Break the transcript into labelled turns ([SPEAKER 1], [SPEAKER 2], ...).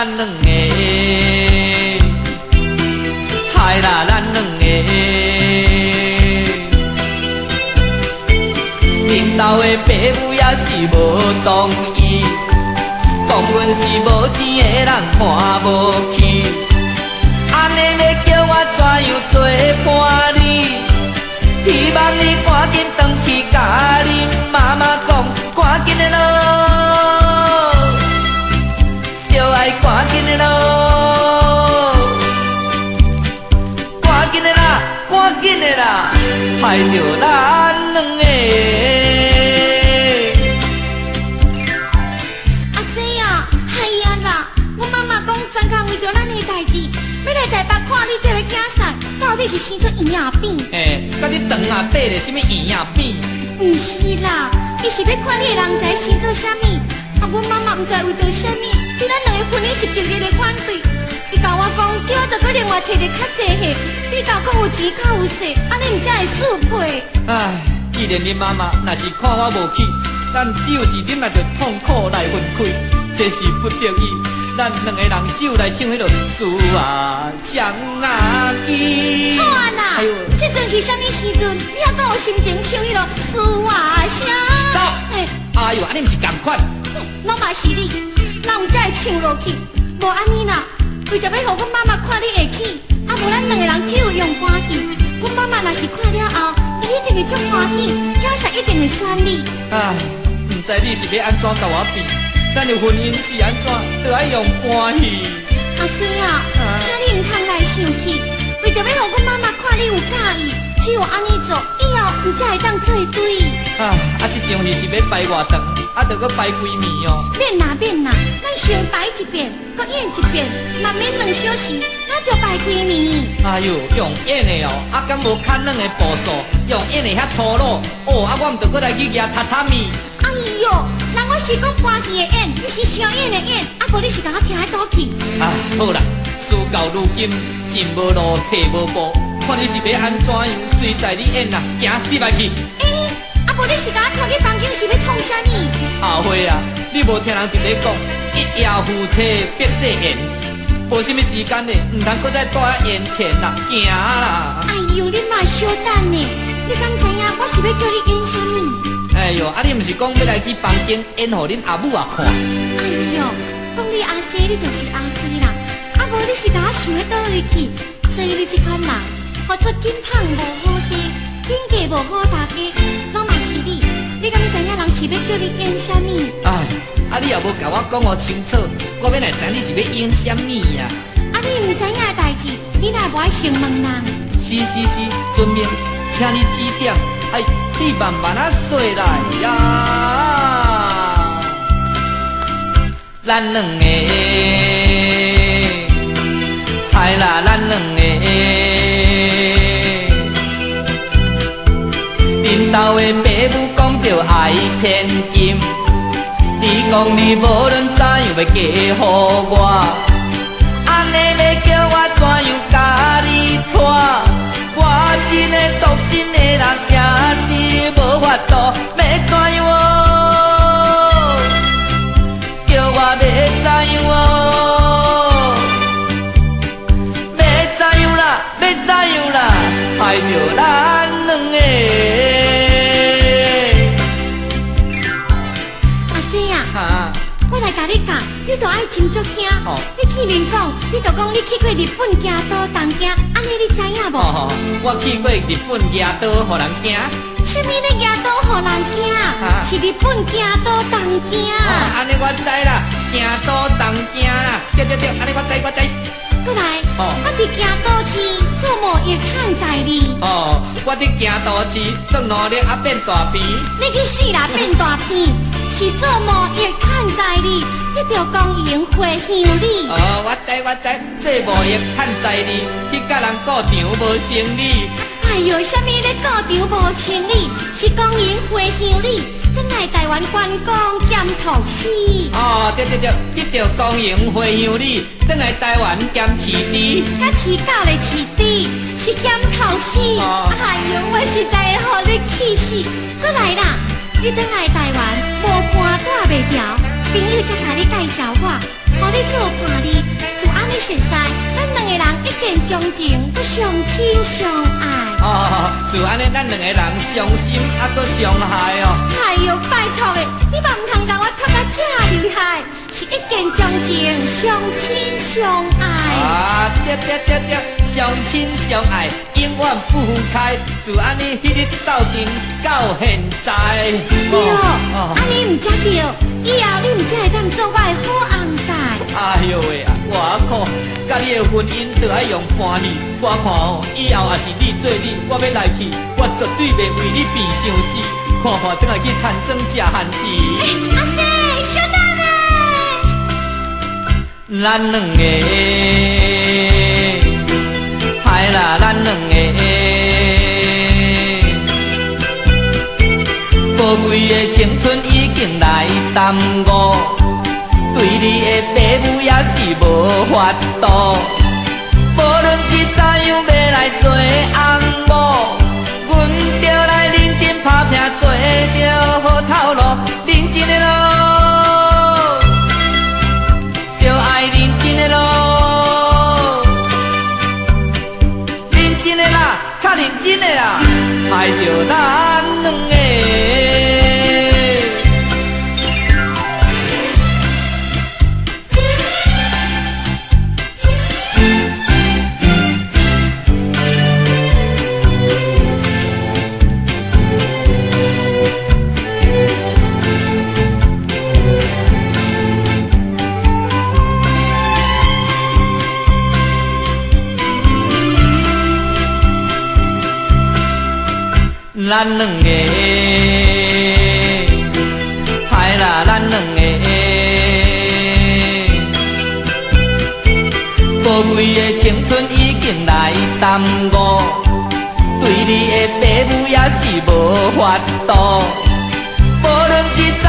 [SPEAKER 1] 咱两个，害啦咱两个。恁兜的爸母也是无同意，讲阮是无钱的人看无起，安尼要叫我怎样做伴你？希望你赶紧回去，甲恁妈妈讲，赶紧的咯，就爱赶紧的咯，赶紧的啦，赶紧的啦，害着咱两个。
[SPEAKER 2] 台北看你这个囝婿，到底是生出营养病？
[SPEAKER 1] 甲你肠啊底咧，什么营养病？
[SPEAKER 2] 唔是啦，伊是要看你的人才生做啥物。阮妈妈唔知为着啥物，伫咱两个婚姻是极力的反对。伊甲我讲，叫我着搁另外找一个较济岁，比较较有钱、较有势，安尼毋才会适配。
[SPEAKER 1] 唉，既然恁妈妈若是看我无起，咱只有是忍耐着痛苦来分开，这是不得已。咱两个人只有来唱迄落《思啊双啊机》。
[SPEAKER 2] 好啊啦，这阵是啥物时阵？你还阁有心情唱迄落《思啊双》
[SPEAKER 1] ？Stop！哎呦，安尼毋是共款？
[SPEAKER 2] 拢嘛是你，哪有才会唱落去？无安尼啦，为着要互阮妈妈看你会起，啊无咱两个人只有用歌去。阮妈妈若是看了后，伊一定会足欢喜，囝婿一定会选你。
[SPEAKER 1] 唉，毋知你是要安怎甲我比？咱的婚姻是安怎，就爱用欢喜。
[SPEAKER 2] 阿生啊，请你唔通来生气，为着要互阮妈妈看你有介意，只有安尼做，以后唔才会当做对。
[SPEAKER 1] 这场戏是要排偌长，着搁排几暝哦。
[SPEAKER 2] 免啦免啦，咱先排一遍，搁演一遍，嘛免2小时，咱着排几暝。
[SPEAKER 1] 哎呦，用演的哦，敢无看软的步数，用演的遐粗鲁哦，我毋着搁来去举榻榻米。
[SPEAKER 2] 哎呦！人我是讲歌戏的演，不是小演的演，无你是甲我听喺倒去。
[SPEAKER 1] 好啦，事到如今，进无路，退无步，看你是要安怎样，随在你演啦，行，你别去。
[SPEAKER 2] 无你是甲我拖去房间是要创啥物？
[SPEAKER 1] 后悔啊，你无听人直咧讲，一夜夫妻别细言，无什么时间呢，唔通搁再待在眼前啦，行啦。
[SPEAKER 2] 哎呦，你嘛小等呢，你敢知影我是要叫你演啥物？
[SPEAKER 1] 哎呦，你毋是讲要来去房间演互恁阿母啊看？
[SPEAKER 2] 哎呦，讲你阿西，你就是阿西啦。无你是甲我想要倒入去，所以你这款人，或者紧胖无好势，紧嫁无好大家，拢嘛是你。你敢知影人是要叫你演啥物？
[SPEAKER 1] 你也无甲我讲互清楚，我要来知你是要演啥物呀？
[SPEAKER 2] 你毋知影的代志，你若无爱先问人。
[SPEAKER 1] 是，遵命，请你指点。你慢慢啊说来呀，咱两个，害啦咱两个，恁兜的爸母讲着爱骗金，你讲你无论怎样要嫁予我，安尼要叫我怎样甲你娶？我真的独身的人，也是无法度，要怎样哦？叫我要怎样哦？要怎样啦？要怎样啦？害着咱两个。
[SPEAKER 2] 阿西啊，我来甲你讲，你着爱真足听。你去年讲，你着讲你去过日本京都东京，安尼你知影无？
[SPEAKER 1] 我去过日本京都，互人惊。
[SPEAKER 2] 什么咧京都互人惊？是日本京都东京。
[SPEAKER 1] 安尼我知啦，京都东京啦，对，安尼我知。
[SPEAKER 2] 过来，我伫京都市做贸易趁财力。
[SPEAKER 1] 我伫京都市做努力啊变大片。
[SPEAKER 2] 你去死啦，变大片！是做贸易趁财力，得着公营回乡里。
[SPEAKER 1] 我知，做贸易趁财力，去甲人顾场无生理。
[SPEAKER 2] 哎呦，什么咧顾场无生理？是公营回乡里，等来台湾观光兼读史。
[SPEAKER 1] 对，得着公营回乡里，等来台湾兼市地。
[SPEAKER 2] 甲市到咧市地，是兼读史。哎呦，我实在会互你气死！过来啦！你等来台湾，无伴带袂牢，朋友才甲你介绍我，互你做伴侣，就安尼熟悉，咱两个人一见钟情，搁相亲相爱。
[SPEAKER 1] 就安尼，咱两个人伤心啊，搁伤害哦。
[SPEAKER 2] 哎呦，拜托的，你嘛唔通甲我拖到这厉害，是一见钟情，相亲相爱。
[SPEAKER 1] 对，相亲相爱，永远不分开，就安尼迄日斗阵到现在。
[SPEAKER 2] 对，安尼唔才对，以后你唔才会当做我的好翁婿。
[SPEAKER 1] 哎呦喂啊，我靠，甲你的婚姻就爱用伴侣，我看哦，以后也是你做你，我要来去，我绝对袂为你变相死，看看等下去田庄食番薯。
[SPEAKER 2] 阿生，小等
[SPEAKER 1] 咱两个，嗨啦，咱两个，宝贵的青春已经来耽误，对你的爸母也是无法度。无论是怎样要来做翁某，阮着来认真打拼，做着好头路，认真的路，着爱认真的路，认真的啦，较认真的啦，爱着咱两个。咱两个，嗨啦，咱两个，宝贵的青春已经来耽误，对你的爸母也是无法度，无论是怎